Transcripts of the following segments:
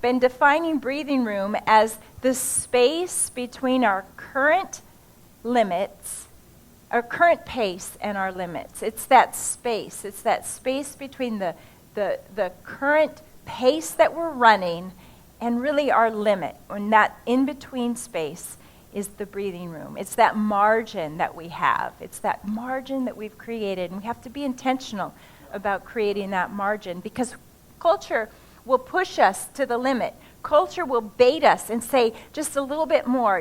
been defining breathing room as the space between our current limits, our current pace and our limits. It's that space. It's that space between the current pace that we're running and really our limit. And that in-between space is the breathing room. It's that margin that we have. It's that margin that we've created. And we have to be intentional about creating that margin, because culture will push us to the limit. Culture will bait us and say, just a little bit more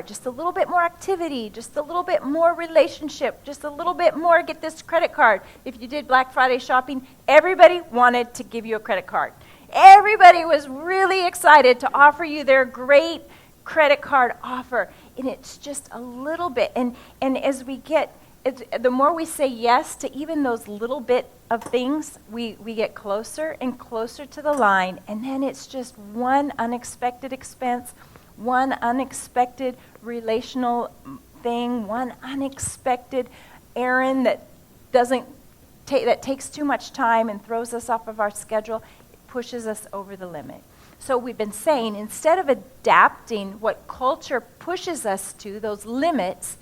activity, just a little bit more relationship, just a little bit more, get this credit card. If you did Black Friday shopping, everybody wanted to give you a credit card. Everybody was really excited to offer you their great credit card offer. And it's just a little bit. And as we get, the more we say yes to even those little bit of things, we get closer and closer to the line. And then it's just one unexpected expense, one unexpected relational thing, one unexpected errand that takes too much time and throws us off of our schedule. It pushes us over the limit. So we've been saying, instead of adapting what culture pushes us to, those limits,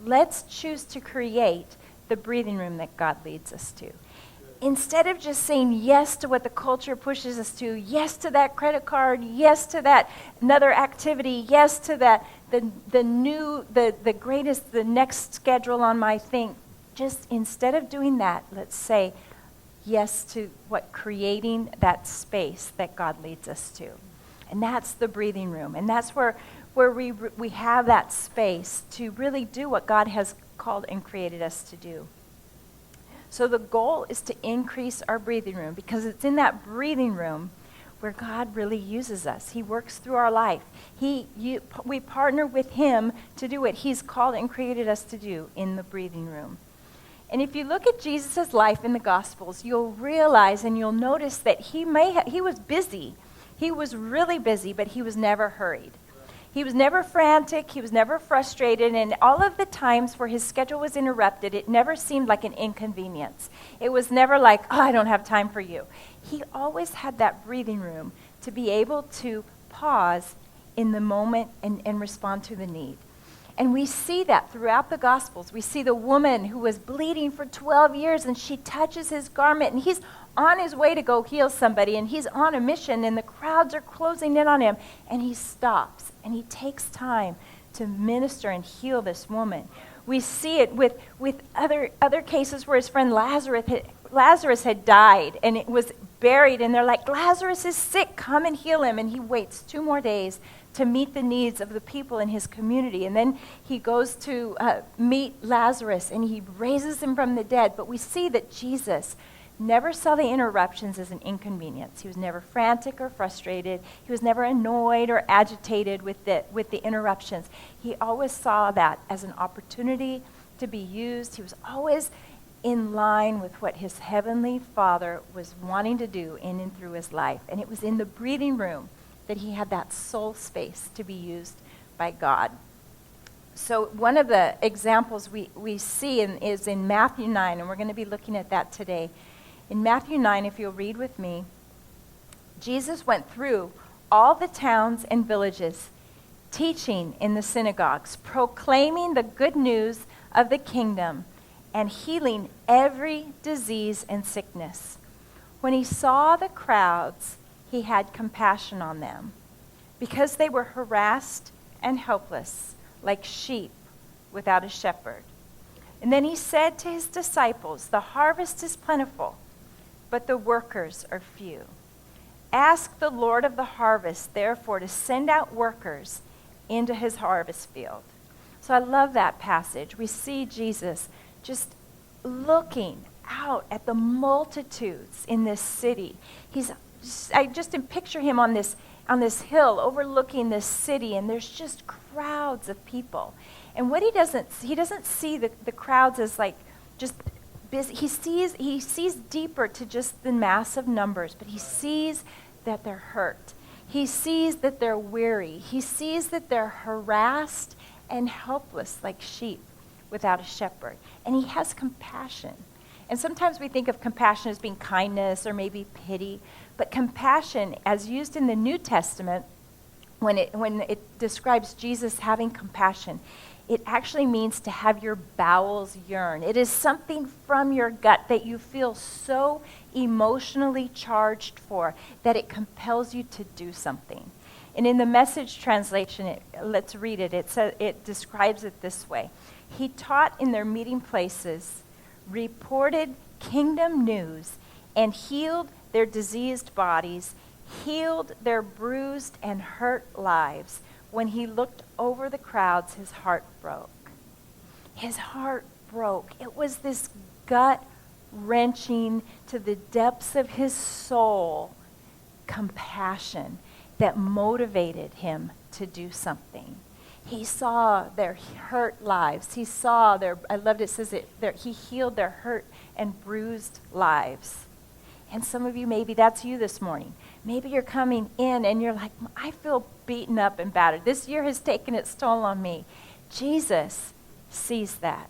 let's choose to create the breathing room that God leads us to. Instead of just saying yes to what the culture pushes us to, yes to that credit card, yes to that another activity, yes to that the greatest, the next schedule on my thing. Just instead of doing that, let's say yes to creating that space that God leads us to. And that's the breathing room. And that's where we have that space to really do what God has called and created us to do. So the goal is to increase our breathing room, because it's in that breathing room where God really uses us. He works through our life. We partner with Him to do what He's called and created us to do in the breathing room. And if you look at Jesus' life in the Gospels, you'll realize and you'll notice that he was busy. He was really busy, but he was never hurried. He was never frantic. He was never frustrated. And all of the times where his schedule was interrupted, it never seemed like an inconvenience. It was never like, oh, I don't have time for you. He always had that breathing room to be able to pause in the moment and respond to the need. And we see that throughout the Gospels. We see the woman who was bleeding for 12 years, and she touches his garment, and he's on his way to go heal somebody, and he's on a mission, and the crowds are closing in on him, and he stops, and he takes time to minister and heal this woman. We see it with other cases where his friend Lazarus had died, and it was buried, and they're like, Lazarus is sick, come and heal him, and he waits 2 more days to meet the needs of the people in his community. And then he goes to meet Lazarus, and he raises him from the dead. But we see that Jesus never saw the interruptions as an inconvenience. He was never frantic or frustrated. He was never annoyed or agitated with the interruptions. He always saw that as an opportunity to be used. He was always in line with what his heavenly Father was wanting to do in and through his life. And it was in the breathing room that he had that soul space to be used by God. So one of the examples we see is in Matthew 9, and we're going to be looking at that today. In Matthew 9, if you'll read with me, Jesus went through all the towns and villages, teaching in the synagogues, proclaiming the good news of the kingdom, and healing every disease and sickness. When he saw the crowds, he had compassion on them, because they were harassed and helpless, like sheep without a shepherd. And then he said to his disciples, the harvest is plentiful, but the workers are few. Ask the Lord of the harvest, therefore, to send out workers into his harvest field. So I love that passage. We see Jesus just looking out at the multitudes in this city. I just picture him on this hill overlooking this city, and there's just crowds of people. And what he doesn't see the crowds as like just busy. He sees deeper to just the massive numbers, but he sees that they're hurt. He sees that they're weary. He sees that they're harassed and helpless like sheep without a shepherd. And he has compassion. And sometimes we think of compassion as being kindness or maybe pity, but compassion, as used in the New Testament, when it describes Jesus having compassion, it actually means to have your bowels yearn. It is something from your gut that you feel so emotionally charged for that it compels you to do something. And in the Message translation, let's read it. It describes it this way. He taught in their meeting places, reported kingdom news, and healed their diseased bodies, healed their bruised and hurt lives. When he looked over the crowds, his heart broke. His heart broke. It was this gut-wrenching, to the depths of his soul, compassion that motivated him to do something. He saw their hurt lives. He saw I loved it, says he healed their hurt and bruised lives. And some of you, maybe that's you this morning. Maybe you're coming in and you're like, I feel beaten up and battered. This year has taken its toll on me. Jesus sees that.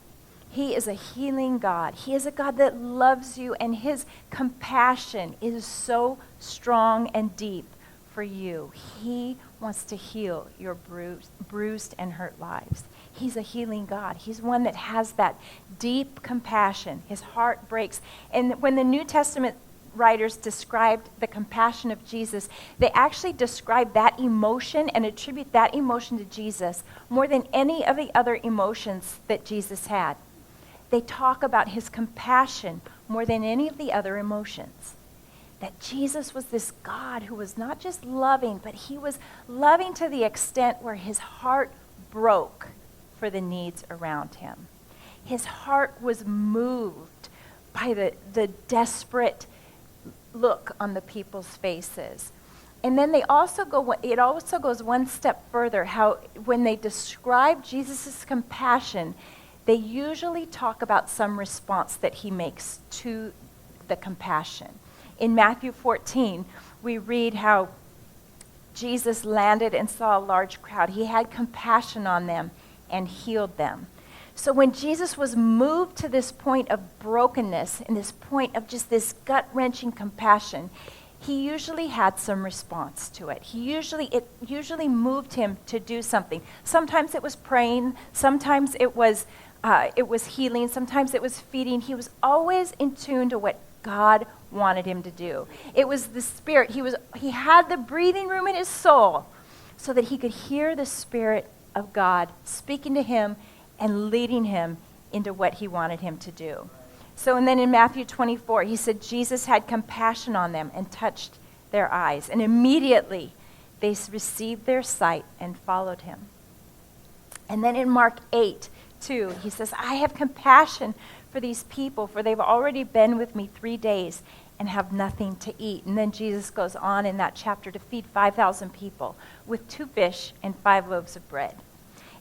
He is a healing God. He is a God that loves you, and his compassion is so strong and deep for you. He wants to heal your bruised and hurt lives. He's a healing God. He's one that has that deep compassion. His heart breaks. And when the New Testament writers described the compassion of Jesus, they actually describe that emotion and attribute that emotion to Jesus more than any of the other emotions that Jesus had. They talk about his compassion more than any of the other emotions. That Jesus was this God who was not just loving, but he was loving to the extent where his heart broke for the needs around him. His heart was moved by the desperate look on the people's faces. And then it also goes one step further, how when they describe Jesus' compassion, they usually talk about some response that he makes to the compassion. In Matthew 14, we read how Jesus landed and saw a large crowd. He had compassion on them and healed them. So when Jesus was moved to this point of brokenness and this point of just this gut-wrenching compassion, he usually had some response to it. It usually moved him to do something. Sometimes it was praying. Sometimes it was healing. Sometimes it was feeding. He was always in tune to what God wanted him to do. It was the Spirit. He had the breathing room in his soul so that he could hear the Spirit of God speaking to him and leading him into what he wanted him to do. So, and then in Matthew 24, he said Jesus had compassion on them and touched their eyes. And immediately they received their sight and followed him. And then in Mark 8:2, he says, I have compassion for these people, for they've already been with me 3 days and have nothing to eat. And then Jesus goes on in that chapter to feed 5,000 people with 2 fish and 5 loaves of bread.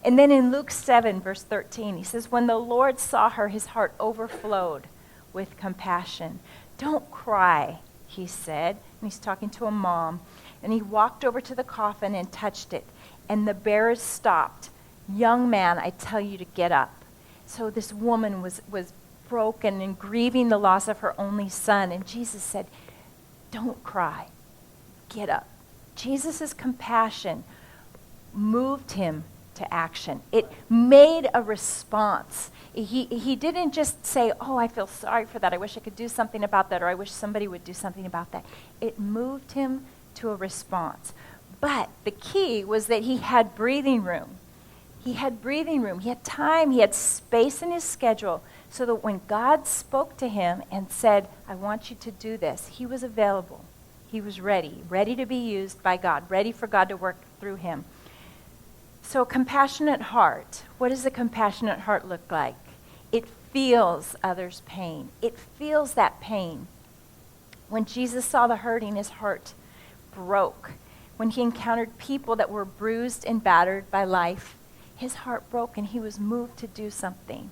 And then in Luke 7, verse 13, he says, when the Lord saw her, his heart overflowed with compassion. Don't cry, he said. And he's talking to a mom. And he walked over to the coffin and touched it. And the bearers stopped. Young man, I tell you to get up. So this woman was broken and grieving the loss of her only son. And Jesus said, don't cry. Get up. Jesus' compassion moved him to action. It made a response. He didn't just say, oh, I feel sorry for that. I wish I could do something about that, or I wish somebody would do something about that. It moved him to a response. But the key was that he had breathing room. He had breathing room. He had time. He had space in his schedule so that when God spoke to him and said, I want you to do this, he was available. He was ready to be used by God, ready for God to work through him. So a compassionate heart, what does a compassionate heart look like? It feels others' pain. It feels that pain. When Jesus saw the hurting, his heart broke. When he encountered people that were bruised and battered by life, his heart broke and he was moved to do something.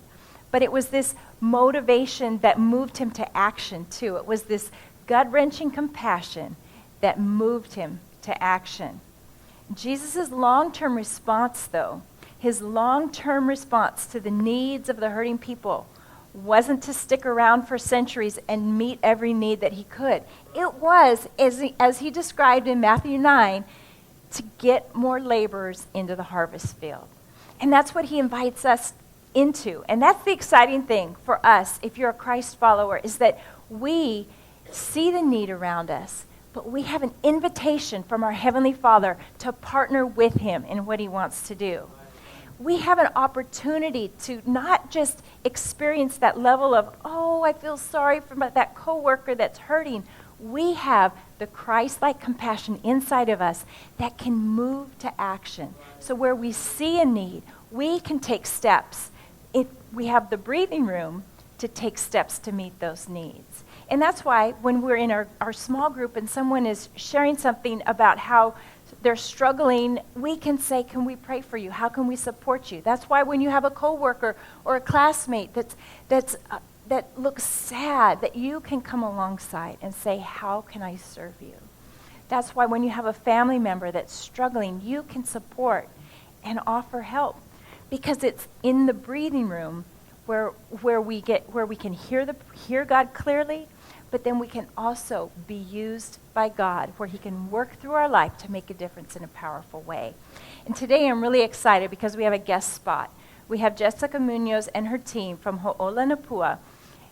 But it was this motivation that moved him to action too. It was this gut-wrenching compassion that moved him to action. Jesus' long-term response, though, his long-term response to the needs of the hurting people wasn't to stick around for centuries and meet every need that he could. It was, as he described in Matthew 9, to get more laborers into the harvest field. And that's what he invites us into. And that's the exciting thing for us, if you're a Christ follower, is that we see the need around us, but we have an invitation from our Heavenly Father to partner with him in what he wants to do. We have an opportunity to not just experience that level of, oh, I feel sorry for that coworker that's hurting. We have the Christ-like compassion inside of us that can move to action. So where we see a need, we can take steps. If we have the breathing room to take steps to meet those needs. And that's why when we're in our small group and someone is sharing something about how they're struggling, we can say, can we pray for you? How can we support you? That's why when you have a coworker or a classmate that looks sad, that you can come alongside and say, how can I serve you? That's why when you have a family member that's struggling, you can support and offer help, because it's in the breathing room where we can hear God clearly, but then we can also be used by God, where he can work through our life to make a difference in a powerful way. And today I'm really excited because we have a guest spot. We have Jessica Munoz and her team from Ho'olanapua.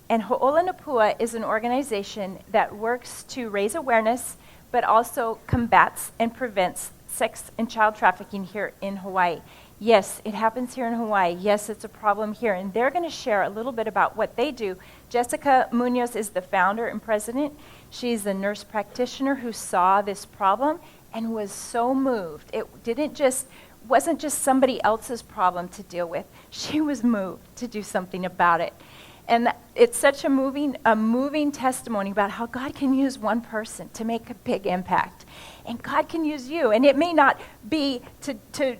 And Ho'olanapua is an organization that works to raise awareness, but also combats and prevents sex and child trafficking here in Hawaii. Yes, it happens here in Hawaii. Yes, it's a problem here. And they're going to share a little bit about what they do. Jessica Munoz is the founder and president. She's a nurse practitioner who saw this problem and was so moved. It wasn't just somebody else's problem to deal with. She was moved to do something about it. And it's such a moving testimony about how God can use one person to make a big impact. And God can use you. And it may not be to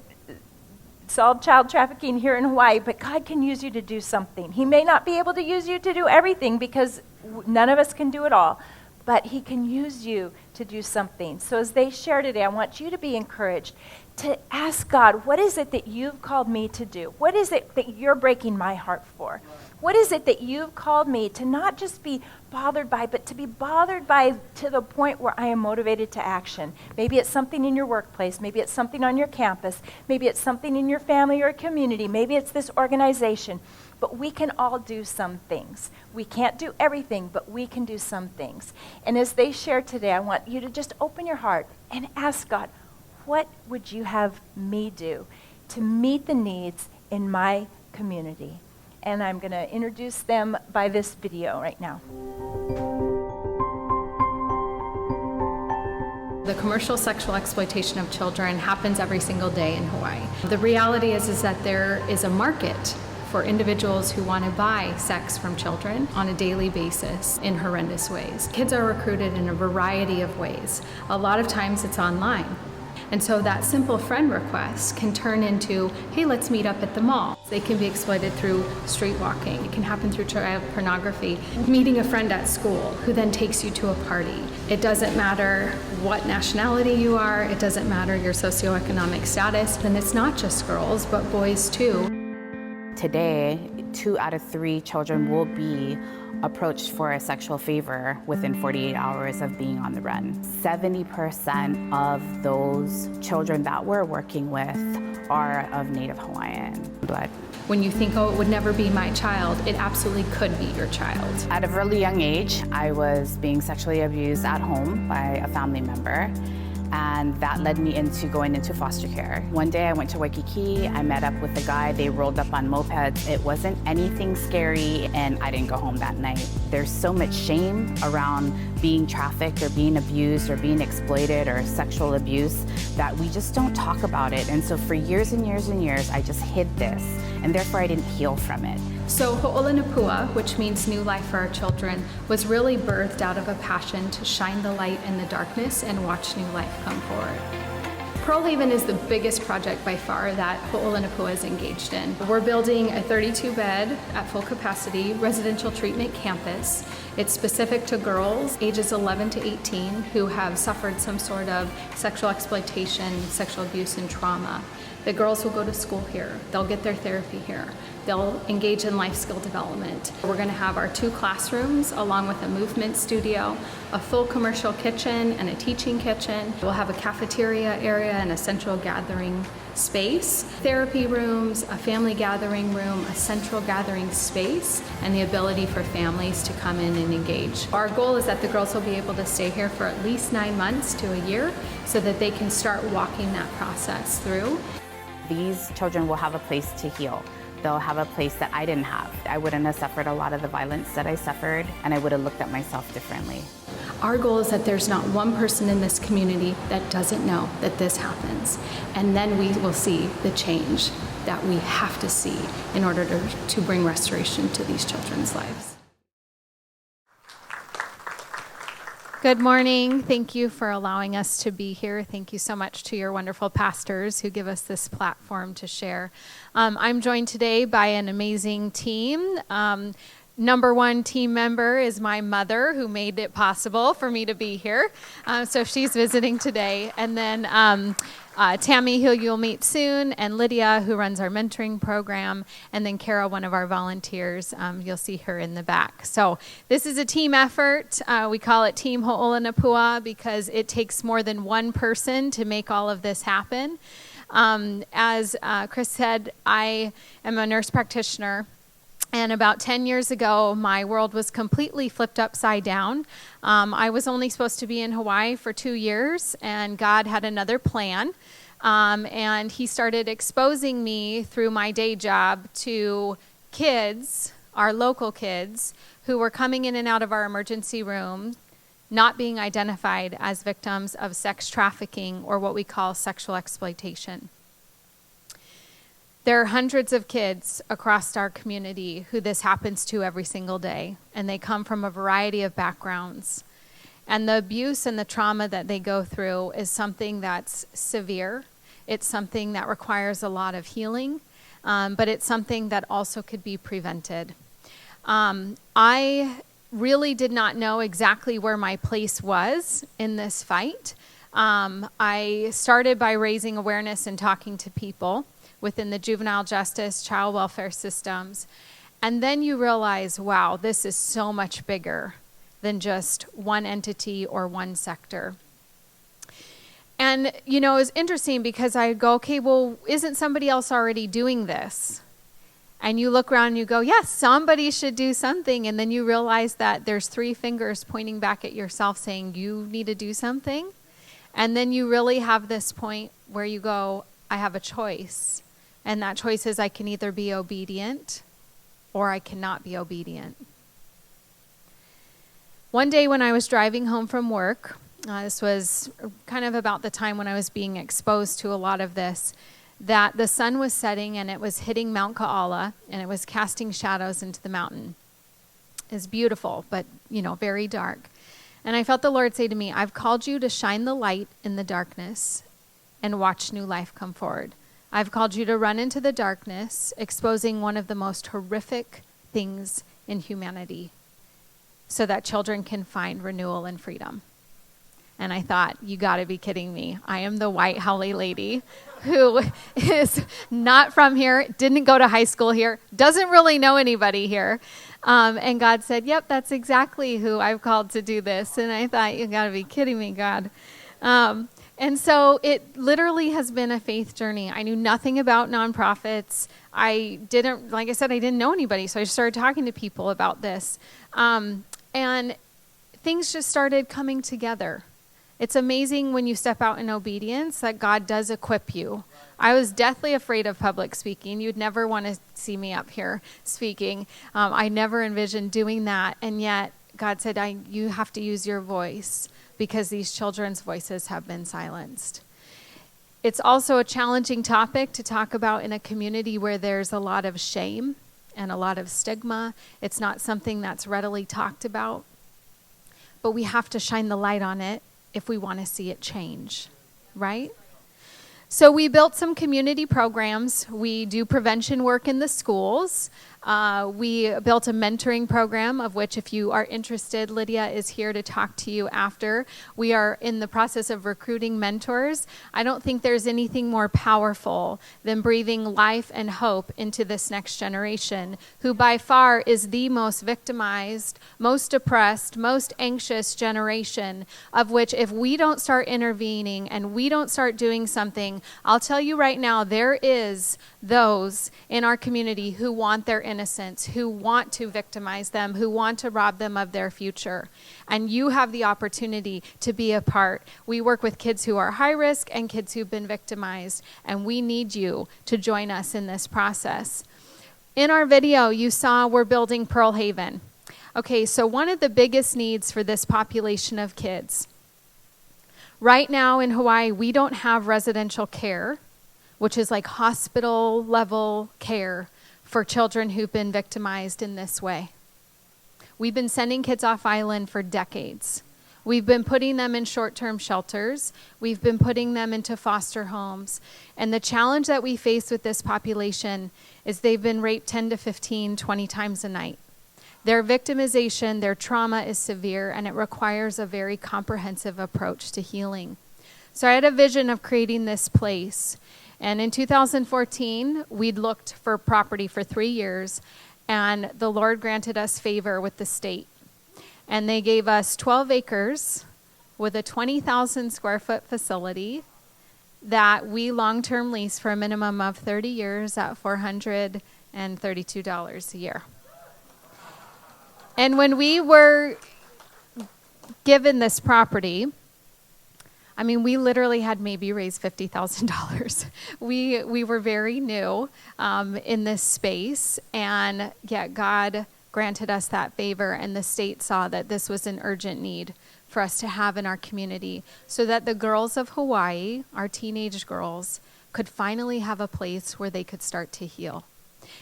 solve child trafficking here in Hawaii, but God can use you to do something. He may not be able to use you to do everything, because none of us can do it all, but he can use you to do something. So as they share today, I want you to be encouraged to ask God, what is it that you've called me to do? What is it that you're breaking my heart for? What is it that you've called me to not just be bothered by, but to be bothered by to the point where I am motivated to action? Maybe it's something in your workplace. Maybe it's something on your campus. Maybe it's something in your family or community. Maybe it's this organization. But we can all do some things. We can't do everything, but we can do some things. And as they share today, I want you to just open your heart and ask God, what would you have me do to meet the needs in my community? And I'm going to introduce them by this video right now. The commercial sexual exploitation of children happens every single day in Hawaii. The reality is that there is a market for individuals who want to buy sex from children on a daily basis in horrendous ways. Kids are recruited in a variety of ways. A lot of times it's online. And so that simple friend request can turn into, hey, let's meet up at the mall. They can be exploited through street walking. It can happen through child pornography. Meeting a friend at school who then takes you to a party. It doesn't matter what nationality you are. It doesn't matter your socioeconomic status. And it's not just girls, but boys too. Today, 2 out of 3 children will be approached for a sexual favor within 48 hours of being on the run. 70% of those children that we're working with are of Native Hawaiian blood. When you think, oh, it would never be my child, it absolutely could be your child. At a really young age, I was being sexually abused at home by a family member. And that led me into going into foster care. One day I went to Waikiki, I met up with a guy, they rolled up on mopeds. It wasn't anything scary, and I didn't go home that night. There's so much shame around being trafficked or being abused or being exploited or sexual abuse that we just don't talk about it. And so for years and years and years, I just hid this, and therefore I didn't heal from it. So Ho'olanapua, which means new life for our children, was really birthed out of a passion to shine the light in the darkness and watch new life come forward. Pearl Haven is the biggest project by far that Ho'olanapua is engaged in. We're building a 32-bed at full capacity residential treatment campus. It's specific to girls ages 11 to 18 who have suffered some sort of sexual exploitation, sexual abuse, and trauma. The girls will go to school here. They'll get their therapy here. They'll engage in life skill development. We're going to have our 2 classrooms along with a movement studio, a full commercial kitchen and a teaching kitchen. We'll have a cafeteria area and a central gathering space, therapy rooms, a family gathering room, a central gathering space, and the ability for families to come in and engage. Our goal is that the girls will be able to stay here for at least 9 months to a year so that they can start walking that process through. These children will have a place to heal. They'll have a place that I didn't have. I wouldn't have suffered a lot of the violence that I suffered, and I would have looked at myself differently. Our goal is that there's not one person in this community that doesn't know that this happens. And then we will see the change that we have to see in order to bring restoration to these children's lives. Good morning. Thank you for allowing us to be here. Thank you so much to your wonderful pastors who give us this platform to share. I'm joined today by an amazing team. Number 1 team member is my mother, who made it possible for me to be here. So she's visiting today. And then Tammy, who you'll meet soon, and Lydia, who runs our mentoring program, and then Kara, one of our volunteers. You'll see her in the back. So this is a team effort. We call it Team Ho'olanapua because it takes more than one person to make all of this happen. As Kris said, I am a nurse practitioner. And about 10 years ago, my world was completely flipped upside down. I was only supposed to be in Hawaii for 2 years, and God had another plan. And he started exposing me through my day job to kids, our local kids, who were coming in and out of our emergency room, not being identified as victims of sex trafficking or what we call sexual exploitation. There are hundreds of kids across our community who this happens to every single day, and they come from a variety of backgrounds. And the abuse and the trauma that they go through is something that's severe. It's something that requires a lot of healing, but it's something that also could be prevented. I really did not know exactly where my place was in this fight. I started by raising awareness and talking to people within the juvenile justice, child welfare systems. And then you realize, wow, this is so much bigger than just one entity or one sector. And, you know, it was interesting because I go, okay, well, isn't somebody else already doing this? And you look around and you go, yes, somebody should do something. And then you realize that there's 3 fingers pointing back at yourself saying, you need to do something. And then you really have this point where you go, I have a choice. And that choice is I can either be obedient or I cannot be obedient. One day when I was driving home from work, this was kind of about the time when I was being exposed to a lot of this, that the sun was setting and it was hitting Mount Ka'ala and it was casting shadows into the mountain. It's beautiful, but, you know, very dark. And I felt the Lord say to me, I've called you to shine the light in the darkness and watch new life come forward. I've called you to run into the darkness, exposing one of the most horrific things in humanity so that children can find renewal and freedom. And I thought, you got to be kidding me. I am the white haole lady who is not from here, didn't go to high school here, doesn't really know anybody here. And God said, yep, that's exactly who I've called to do this. And I thought, you got to be kidding me, God. And so it literally has been a faith journey. I knew nothing about nonprofits. I didn't know anybody. So I started talking to people about this. And things just started coming together. It's amazing when you step out in obedience that God does equip you. I was deathly afraid of public speaking. You'd never want to see me up here speaking. I never envisioned doing that. And yet God said, you have to use your voice, because these children's voices have been silenced. It's also a challenging topic to talk about in a community where there's a lot of shame and a lot of stigma. It's not something that's readily talked about, but we have to shine the light on it if we want to see it change, right? So we built some community programs. We do prevention work in the schools. We built a mentoring program, of which, if you are interested, Lydia is here to talk to you after. We are in the process of recruiting mentors. I don't think there's anything more powerful than breathing life and hope into this next generation, who by far is the most victimized, most depressed, most anxious generation, of which, if we don't start intervening and we don't start doing something, I'll tell you right now, there is those in our community who want their innocence, who want to victimize them, who want to rob them of their future. And you have the opportunity to be a part. We work with kids who are high risk and kids who've been victimized, and we need you to join us in this process. In our video, you saw we're building Pearl Haven. Okay, so one of the biggest needs for this population of kids, right now in Hawaii, we don't have residential care, which is like hospital level care for children who've been victimized in this way. We've been sending kids off island for decades. We've been putting them in short-term shelters. We've been putting them into foster homes. And the challenge that we face with this population is they've been raped 10 to 15, 20 times a night. Their victimization, their trauma is severe, and it requires a very comprehensive approach to healing. So I had a vision of creating this place. And in 2014, we'd looked for property for 3 years, and the Lord granted us favor with the state. And they gave us 12 acres with a 20,000 square foot facility that we long-term lease for a minimum of 30 years at $432 a year. And when we were given this property, I mean, we literally had maybe raised $50,000. We were very new in this space, and yet God granted us that favor, and the state saw that this was an urgent need for us to have in our community, so that the girls of Hawaii, our teenage girls, could finally have a place where they could start to heal,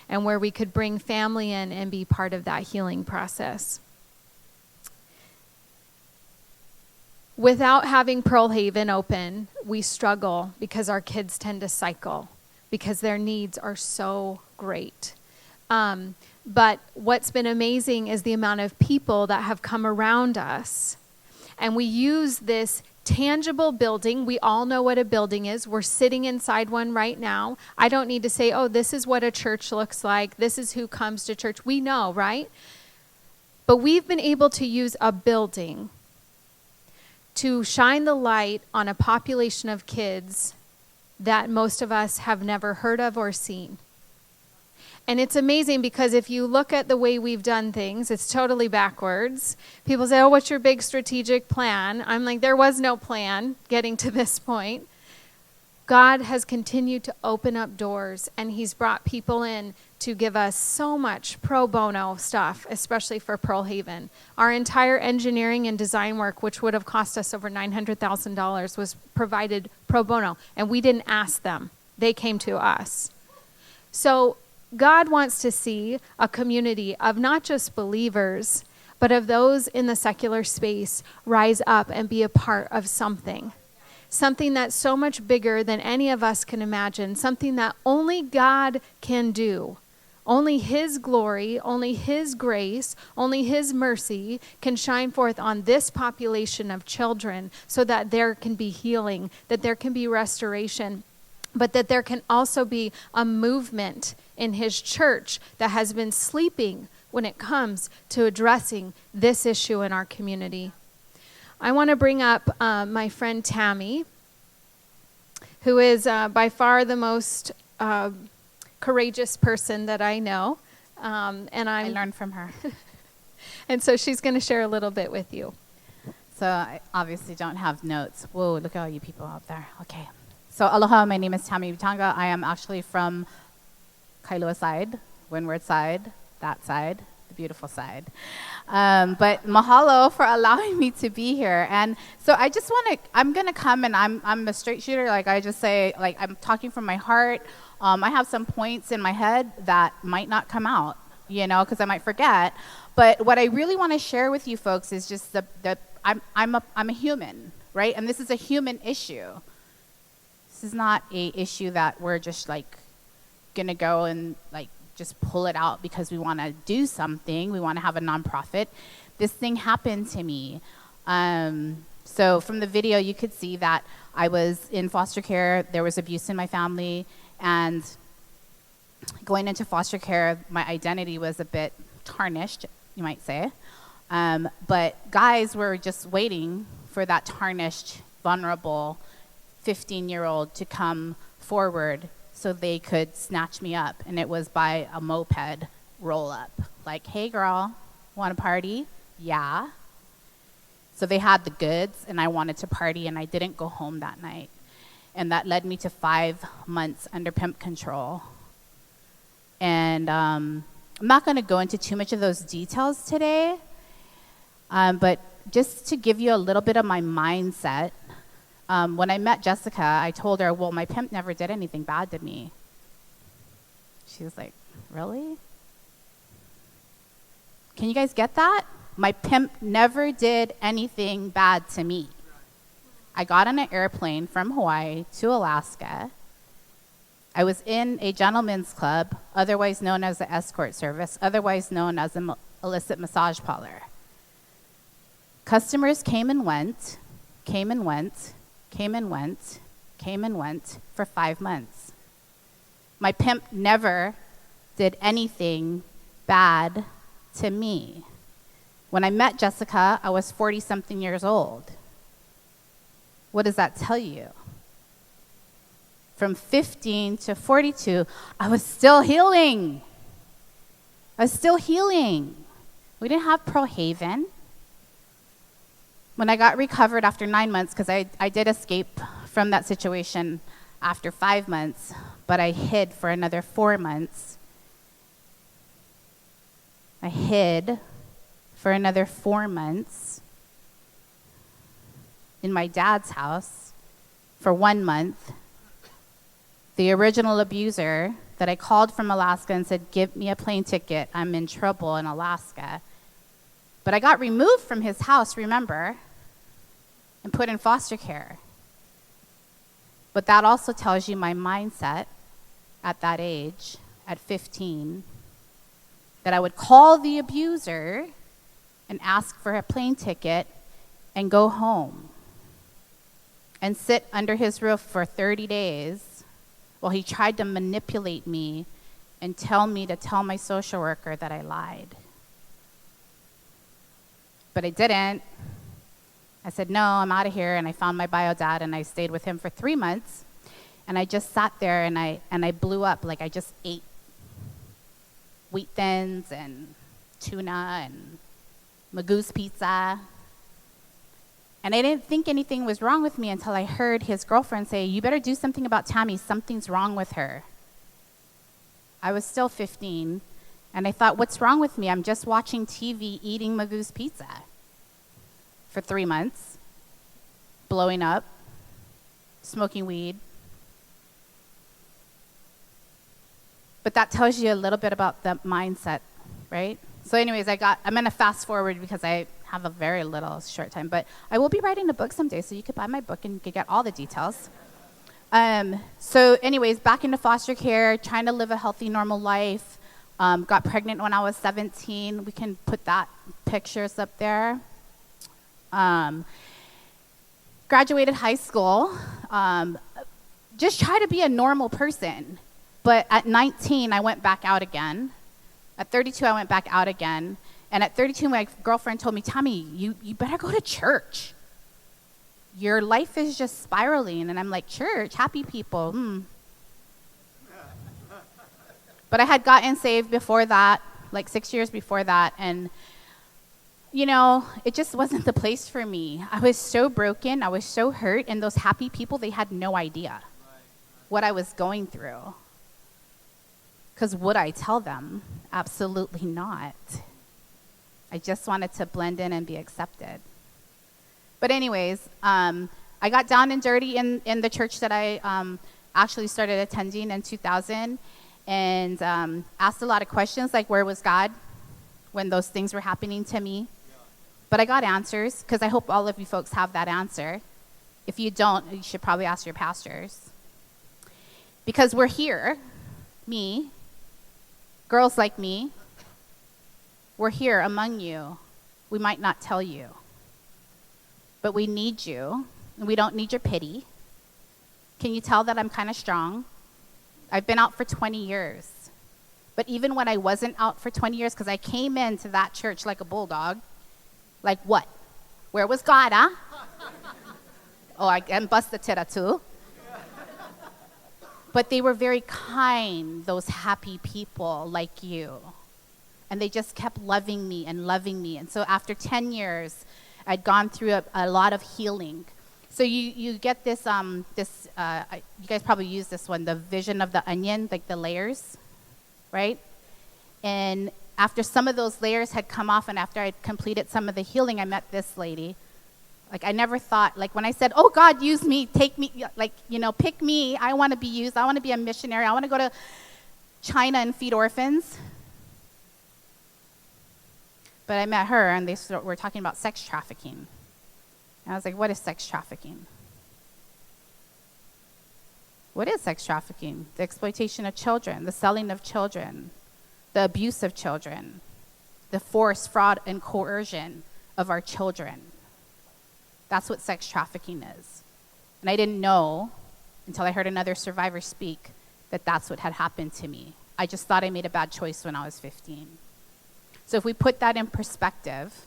and where we could bring family in and be part of that healing process. Without having Pearl Haven open, we struggle because our kids tend to cycle because their needs are so great. But what's been amazing is the amount of people that have come around us. And we use this tangible building. We all know what a building is. We're sitting inside one right now. I don't need to say, oh, this is what a church looks like. This is who comes to church. We know, right? But we've been able to use a building to shine the light on a population of kids that most of us have never heard of or seen. And it's amazing because if you look at the way we've done things, it's totally backwards. People say, oh, what's your big strategic plan? I'm like, there was no plan getting to this point. God has continued to open up doors, and he's brought people in to give us so much pro bono stuff, especially for Pearl Haven. Our entire engineering and design work, which would have cost us over $900,000, was provided pro bono, and we didn't ask them. They came to us. So God wants to see a community of not just believers, but of those in the secular space rise up and be a part of something. Something that's so much bigger than any of us can imagine. Something that only God can do. Only his glory, only his grace, only his mercy can shine forth on this population of children so that there can be healing, that there can be restoration, but that there can also be a movement in his church that has been sleeping when it comes to addressing this issue in our community. I want to bring up my friend Tammy, who is by far the most courageous person that I know. And I learned from her. And so she's going to share a little bit with you. So I obviously don't have notes. Whoa, look at all you people out there. Okay. So aloha, my name is Tammy Bitanga. I am actually from Kailua side, Windward side, that side, the beautiful side. But mahalo for allowing me to be here. And so I just want to, I'm going to come and I'm a straight shooter. Like I just say, like I'm talking from my heart. I have some points in my head that might not come out, you know, because I might forget. But what I really want to share with you folks is just I'm a human, right? And this is a human issue. This is not a issue that we're just like going to go and like just pull it out because we want to do something. We want to have a nonprofit. This thing happened to me. So from the video, you could see that I was in foster care. There was abuse in my family. And going into foster care, my identity was a bit tarnished, you might say. But guys were just waiting for that tarnished, vulnerable 15-year-old to come forward so they could snatch me up. And it was by a moped roll-up. Like, hey, girl, want to party? Yeah. So they had the goods, and I wanted to party, and I didn't go home that night. And that led me to 5 months under pimp control. And I'm not going to go into too much of those details today, but just to give you a little bit of my mindset, when I met Jessica, I told her, well, my pimp never did anything bad to me. She was like, really? Can you guys get that? My pimp never did anything bad to me. I got on an airplane from Hawaii to Alaska. I was in a gentleman's club, otherwise known as the escort service, otherwise known as an illicit massage parlor. Customers came and went, came and went, came and went, came and went for 5 months. My pimp never did anything bad to me. When I met Jessica, I was 40-something years old. What does that tell you? From 15 to 42, I was still healing. I was still healing. We didn't have Pearl Haven. When I got recovered after 9 months, because I did escape from that situation after 5 months, but I hid for another 4 months. I hid for another 4 months in my dad's house for 1 month. The original abuser that I called from Alaska and said, give me a plane ticket, I'm in trouble in Alaska. But I got removed from his house, remember, and put in foster care. But that also tells you my mindset at that age, at 15, that I would call the abuser and ask for a plane ticket and go home and sit under his roof for 30 days while he tried to manipulate me and tell me to tell my social worker that I lied. But I didn't. I said, no, I'm out of here, and I found my bio dad, and I stayed with him for 3 months, and I just sat there, and I blew up. Like, I just ate wheat thins and tuna and Magoo's pizza. And I didn't think anything was wrong with me until I heard his girlfriend say, you better do something about Tammy. Something's wrong with her. I was still 15, and I thought, what's wrong with me? I'm just watching TV, eating Magoo's pizza for 3 months, blowing up, smoking weed. But that tells you a little bit about the mindset, right? So anyways, I'm going to fast forward because I have a very little short time, but I will be writing a book someday, so you could buy my book and you could get all the details. So anyways, back into foster care, trying to live a healthy, normal life. Got pregnant when I was 17. We can put that pictures up there. Graduated high school. Just try to be a normal person. But at 19, I went back out again. At 32, I went back out again. And at 32, my girlfriend told me, Tommy, you better go to church. Your life is just spiraling. And I'm like, church, happy people. But I had gotten saved before that, like 6 years before that. And, you know, it just wasn't the place for me. I was so broken. I was so hurt. And those happy people, they had no idea what I was going through. Because would I tell them? Absolutely not. I just wanted to blend in and be accepted. But anyways, I got down and dirty in the church that I actually started attending in 2000 and asked a lot of questions like, where was God when those things were happening to me? But I got answers, because I hope all of you folks have that answer. If you don't, you should probably ask your pastors. Because we're here, me, girls like me, we're here among you. We might not tell you, but we need you, and we don't need your pity. Can you tell that I'm kind of strong? I've been out for 20 years. But even when I wasn't out for 20 years, because I came into that church like a bulldog, like what? Where was God, huh? Oh, I am busted too. But they were very kind, those happy people like you. And they just kept loving me and loving me. And so after 10 years, I'd gone through a lot of healing. So you get this, you guys probably use this one, the vision of the onion, like the layers, right? And after some of those layers had come off and after I'd completed some of the healing, I met this lady. Like I never thought, like when I said, oh God, use me, take me, like, pick me. I want to be used. I want to be a missionary. I want to go to China and feed orphans. But I met her and were talking about sex trafficking. And I was like, what is sex trafficking? What is sex trafficking? The exploitation of children, the selling of children, the abuse of children, the force, fraud, and coercion of our children. That's what sex trafficking is. And I didn't know until I heard another survivor speak that that's what had happened to me. I just thought I made a bad choice when I was 15. So if we put that in perspective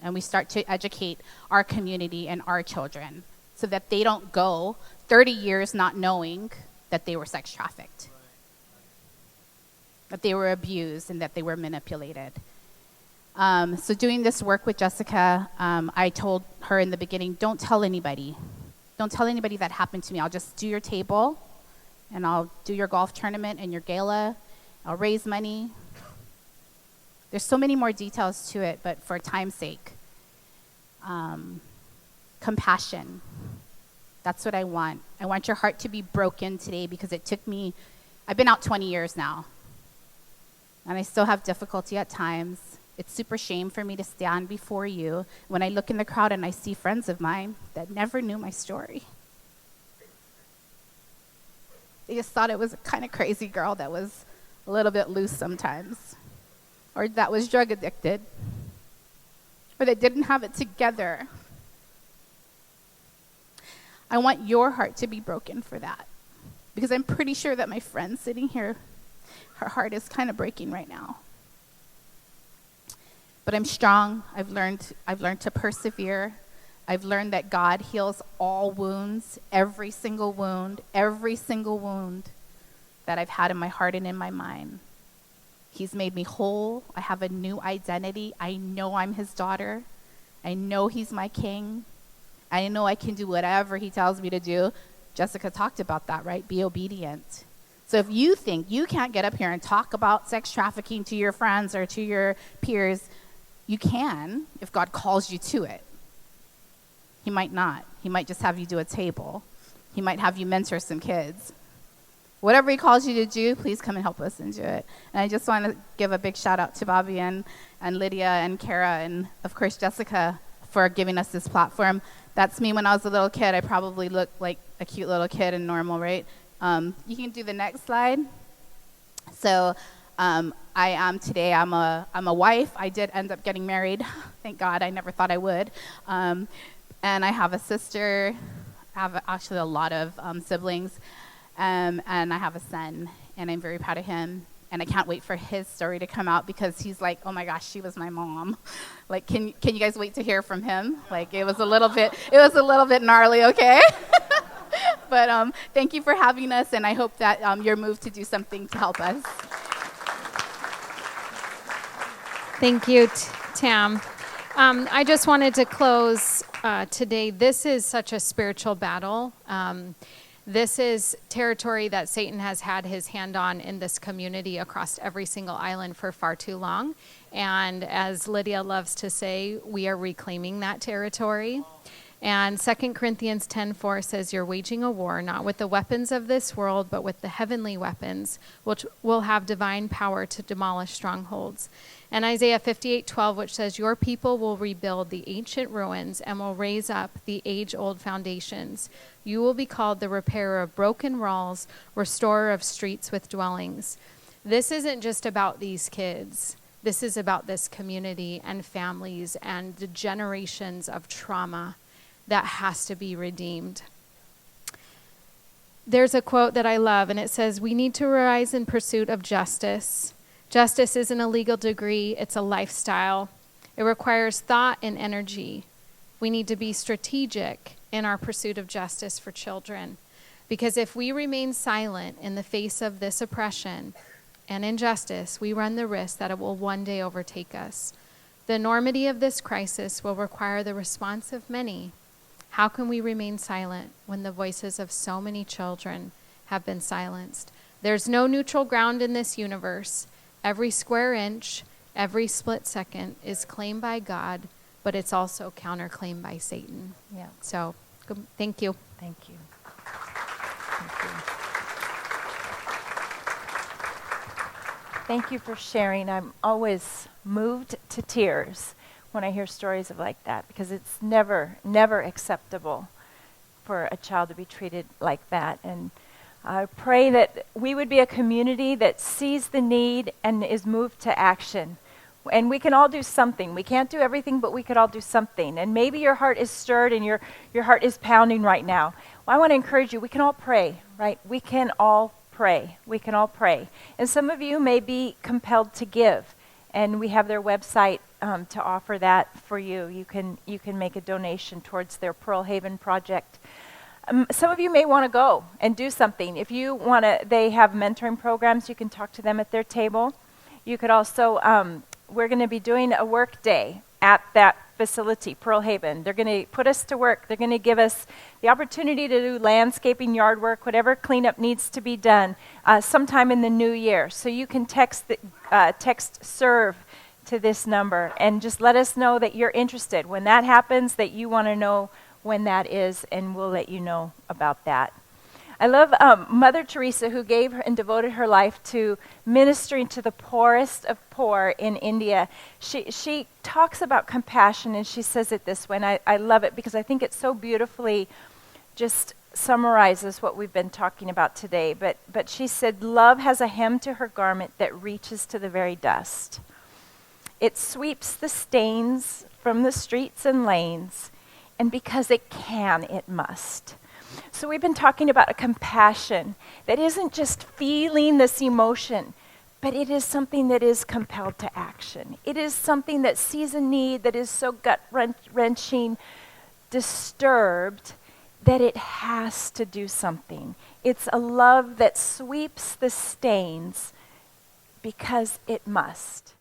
and we start to educate our community and our children so that they don't go 30 years not knowing that they were sex trafficked, that they were abused and that they were manipulated. So doing this work with Jessica, I told her in the beginning, don't tell anybody. Don't tell anybody that happened to me. I'll just do your table, and I'll do your golf tournament and your gala. I'll raise money. There's so many more details to it, but for time's sake. Compassion. That's what I want. I want your heart to be broken today because it took me, I've been out 20 years now, and I still have difficulty at times. It's super shame for me to stand before you when I look in the crowd and I see friends of mine that never knew my story. They just thought it was a kind of crazy girl that was a little bit loose sometimes, or that was drug addicted, or that didn't have it together. I want your heart to be broken for that, because I'm pretty sure that my friend sitting here, her heart is kind of breaking right now. But I'm strong. I've learned to persevere. I've learned that God heals all wounds, every single wound that I've had in my heart and in my mind. He's made me whole. I have a new identity. I know I'm his daughter. I know he's my king. I know I can do whatever he tells me to do. Jessica talked about that, right? Be obedient. So if you think you can't get up here and talk about sex trafficking to your friends or to your peers, you can if God calls you to it. He might not. He might just have you do a table. He might have you mentor some kids. Whatever he calls you to do, please come and help us and do it. And I just want to give a big shout out to Bobby and Lydia and Kara and, of course, Jessica for giving us this platform. That's me when I was a little kid. I probably looked like a cute little kid and normal, right? You can do the next slide. So I am today, I'm a wife. I did end up getting married. Thank God, I never thought I would. And I have a sister. I have actually a lot of siblings. And I have a son, and I'm very proud of him. And I can't wait for his story to come out because he's like, oh my gosh, she was my mom. Like, can you guys wait to hear from him? Like, it was a little bit gnarly, okay? But thank you for having us, and I hope that you're moved to do something to help us. Thank you, Tam. I just wanted to close today. This is such a spiritual battle. This is territory that Satan has had his hand on in this community across every single island for far too long. And as Lydia loves to say, we are reclaiming that territory. And 2 Corinthians 10:4 says, you're waging a war, not with the weapons of this world, but with the heavenly weapons, which will have divine power to demolish strongholds. And Isaiah 58:12, which says, your people will rebuild the ancient ruins and will raise up the age-old foundations. You will be called the repairer of broken walls, restorer of streets with dwellings. This isn't just about these kids. This is about this community and families and the generations of trauma that has to be redeemed. There's a quote that I love, and it says, "We need to rise in pursuit of justice. Justice isn't a legal degree, it's a lifestyle. It requires thought and energy. We need to be strategic in our pursuit of justice for children. Because if we remain silent in the face of this oppression and injustice, we run the risk that it will one day overtake us. The enormity of this crisis will require the response of many. How can we remain silent when the voices of so many children have been silenced? There's no neutral ground in this universe. Every square inch, every split second is claimed by God, but it's also counterclaimed by Satan." Yeah. So, thank you. Thank you. Thank you. Thank you for sharing. I'm always moved to tears when I hear stories of like that, because it's never acceptable for a child to be treated like that. And I pray that we would be a community that sees the need and is moved to action. And we can all do something. We can't do everything, but we could all do something. And maybe your heart is stirred and your heart is pounding right now. Well, I want to encourage you. We can all pray, right? We can all pray. We can all pray. And some of you may be compelled to give. And we have their website to offer that for you. You can make a donation towards their Pearl Haven project. Some of you may want to go and do something. If you want to, they have mentoring programs. You can talk to them at their table. You could also, we're going to be doing a work day at that facility, Pearl Haven. They're going to put us to work. They're going to give us the opportunity to do landscaping, yard work, whatever cleanup needs to be done sometime in the new year. So you can text serve to this number and just let us know that you're interested. When that happens, that you want to know when that is, and we'll let you know about that. I love Mother Teresa, who gave and devoted her life to ministering to the poorest of poor in India. She talks about compassion, and she says it this way, and I love it because I think it so beautifully just summarizes what we've been talking about today. But she said, "Love has a hem to her garment that reaches to the very dust. It sweeps the stains from the streets and lanes, and because it can, it must." So we've been talking about a compassion that isn't just feeling this emotion, but it is something that is compelled to action. It is something that sees a need that is so gut-wrenching, disturbed, that it has to do something. It's a love that sweeps the stains because it must.